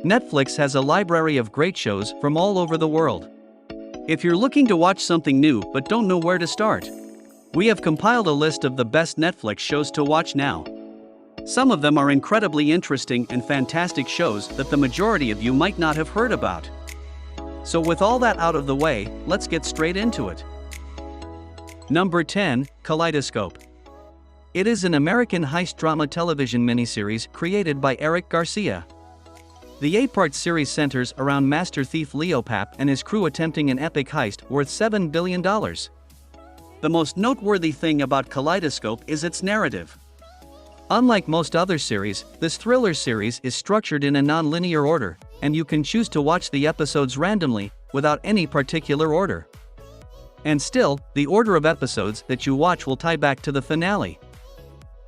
Netflix has a library of great shows from all over the world. If you're looking to watch something new but don't know where to start, we have compiled a list of the best Netflix shows to watch now. Some of them are incredibly interesting and fantastic shows that the majority of you might not have heard about. So with all that out of the way, let's get straight into it. Number 10, Kaleidoscope. It is an American heist drama television miniseries created by Eric Garcia. The 8-part series centers around master thief Leo Papp and his crew attempting an epic heist worth $7 billion. The most noteworthy thing about Kaleidoscope is its narrative. Unlike most other series, this thriller series is structured in a non-linear order, and you can choose to watch the episodes randomly, without any particular order. And still, the order of episodes that you watch will tie back to the finale.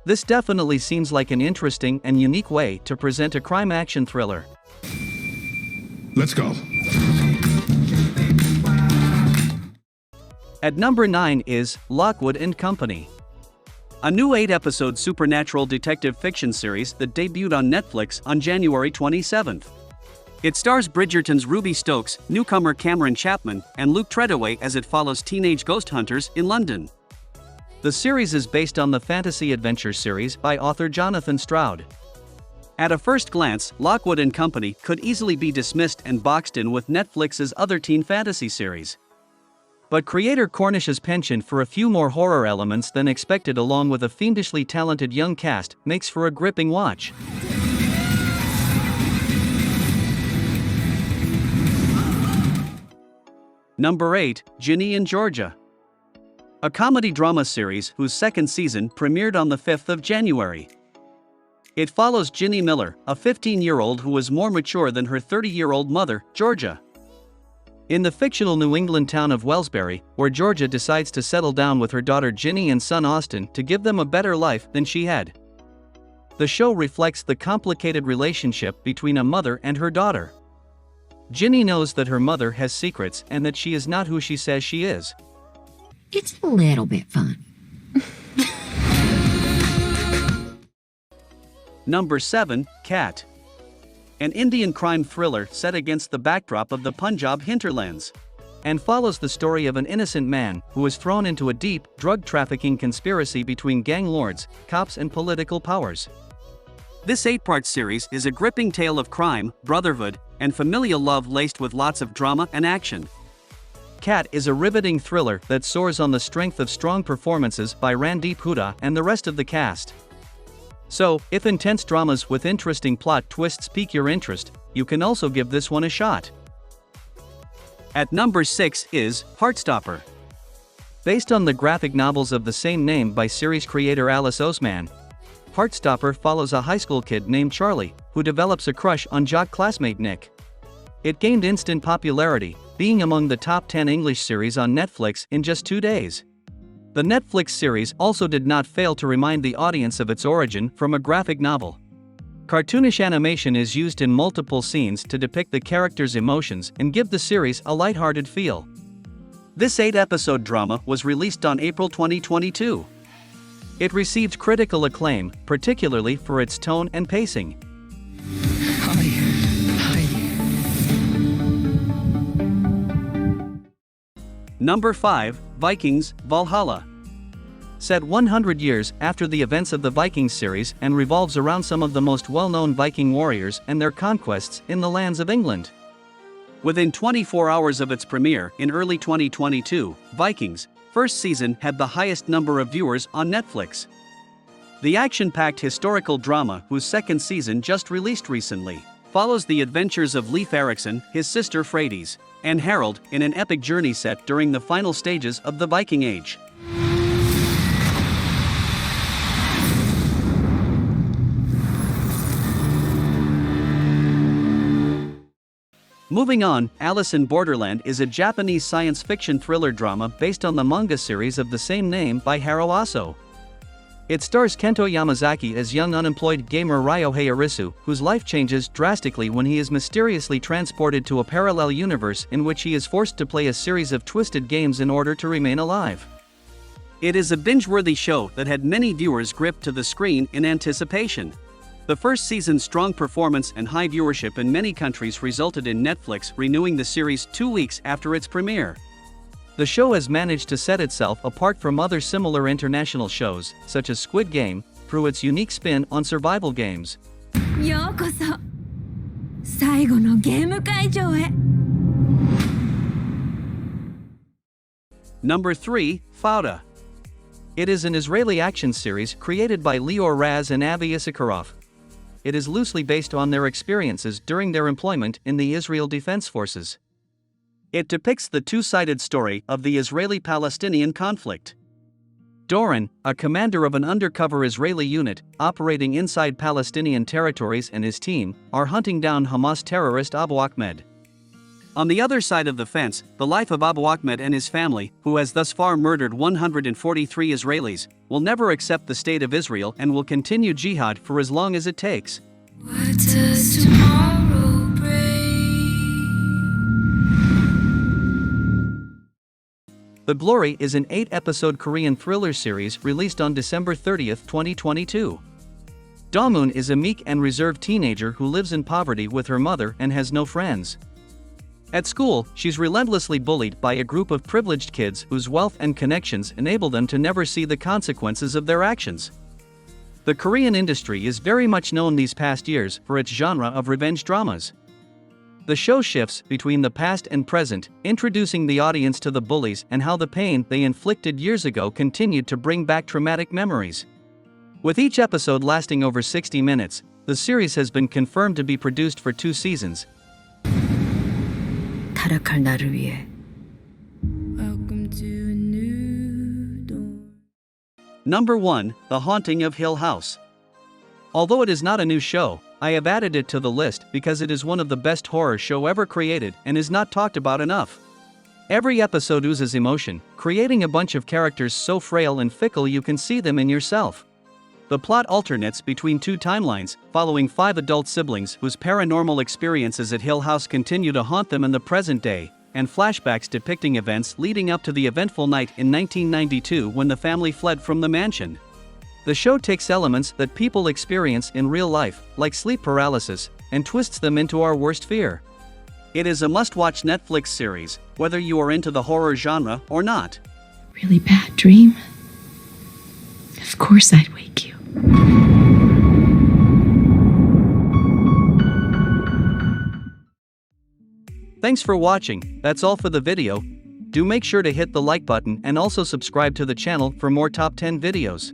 This definitely seems like an interesting and unique way to present a crime-action thriller. Let's go. At number 9 is Lockwood & Company. A new 8-episode supernatural detective fiction series that debuted on Netflix on January 27th. It stars Bridgerton's Ruby Stokes, newcomer Cameron Chapman, and Luke Treadaway as it follows teenage ghost hunters in London. The series is based on the fantasy adventure series by author Jonathan Stroud. At a first glance, Lockwood & Company could easily be dismissed and boxed in with Netflix's other teen fantasy series. But creator Cornish's penchant for a few more horror elements than expected along with a fiendishly talented young cast makes for a gripping watch. Number 8, Ginny in Georgia. A comedy drama series whose second season premiered on the 5th of January. It follows Ginny Miller, a 15-year-old who is more mature than her 30-year-old mother, Georgia. In the fictional New England town of Wellsbury, where Georgia decides to settle down with her daughter Ginny and son Austin to give them a better life than she had. The show reflects the complicated relationship between a mother and her daughter. Ginny knows that her mother has secrets and that she is not who she says she is. It's a little bit fun. Number 7, Cat. An Indian crime thriller set against the backdrop of the Punjab hinterlands, and follows the story of an innocent man who is thrown into a deep, drug trafficking conspiracy between gang lords, cops and political powers. This 8-part series is a gripping tale of crime, brotherhood, and familial love laced with lots of drama and action. Cat is a riveting thriller that soars on the strength of strong performances by Randeep Hooda and the rest of the cast. So, if intense dramas with interesting plot twists pique your interest, you can also give this one a shot. At number 6 is Heartstopper. Based on the graphic novels of the same name by series creator Alice Oseman, Heartstopper follows a high school kid named Charlie, who develops a crush on jock classmate Nick. It gained instant popularity, being among the top 10 English series on Netflix in just 2 days. The Netflix series also did not fail to remind the audience of its origin from a graphic novel. Cartoonish animation is used in multiple scenes to depict the characters' emotions and give the series a lighthearted feel. This 8-episode drama was released on April 2022. It received critical acclaim, particularly for its tone and pacing. Number 5, Vikings, Valhalla. Set 100 years after the events of the Vikings series and revolves around some of the most well-known Viking warriors and their conquests in the lands of England. Within 24 hours of its premiere in early 2022, Vikings' first season had the highest number of viewers on Netflix. The action-packed historical drama, whose second season just released recently, follows the adventures of Leif Erikson, his sister Freydis, and Harold in an epic journey set during the final stages of the Viking Age. Moving on, Alice in Borderland is a Japanese science fiction thriller drama based on the manga series of the same name by Haro Aso. It stars Kento Yamazaki as young unemployed gamer Ryohei Arisu, whose life changes drastically when he is mysteriously transported to a parallel universe in which he is forced to play a series of twisted games in order to remain alive. It is a binge-worthy show that had many viewers gripped to the screen in anticipation. The first season's strong performance and high viewership in many countries resulted in Netflix renewing the series 2 weeks after its premiere. The show has managed to set itself apart from other similar international shows, such as Squid Game, through its unique spin on survival games. ようこそ最後のゲーム会場へ。 Number 3, Fauda. It is an Israeli action series created by Lior Raz and Avi Issacharoff. It is loosely based on their experiences during their employment in the Israel Defense Forces. It depicts the two-sided story of the Israeli-Palestinian conflict. Doron, a commander of an undercover Israeli unit operating inside Palestinian territories, and his team are hunting down Hamas terrorist Abu Ahmed. On the other side of the fence, the life of Abu Ahmed and his family, who has thus far murdered 143 Israelis, will never accept the state of Israel and will continue jihad for as long as it takes. What does tomorrow bring? The Glory is an 8-episode Korean thriller series released on December 30, 2022. Daemun is a meek and reserved teenager who lives in poverty with her mother and has no friends. At school, she's relentlessly bullied by a group of privileged kids whose wealth and connections enable them to never see the consequences of their actions. The Korean industry is very much known these past years for its genre of revenge dramas. The show shifts between the past and present, introducing the audience to the bullies and how the pain they inflicted years ago continued to bring back traumatic memories. With each episode lasting over 60 minutes, the series has been confirmed to be produced for 2 seasons. 타락할 나를 위해. Welcome to a new dawn. Number 1, The Haunting of Hill House. Although it is not a new show, I have added it to the list because it is one of the best horror show ever created and is not talked about enough. Every episode oozes emotion, creating a bunch of characters so frail and fickle you can see them in yourself. The plot alternates between 2 timelines, following 5 adult siblings whose paranormal experiences at Hill House continue to haunt them in the present day, and flashbacks depicting events leading up to the eventful night in 1992 when the family fled from the mansion. The show takes elements that people experience in real life, like sleep paralysis, and twists them into our worst fear. It is a must-watch Netflix series, whether you are into the horror genre or not. Really bad dream? Of course I'd wake you. Thanks for watching. That's all for the video. Do make sure to hit the like button and also subscribe to the channel for more top 10 videos.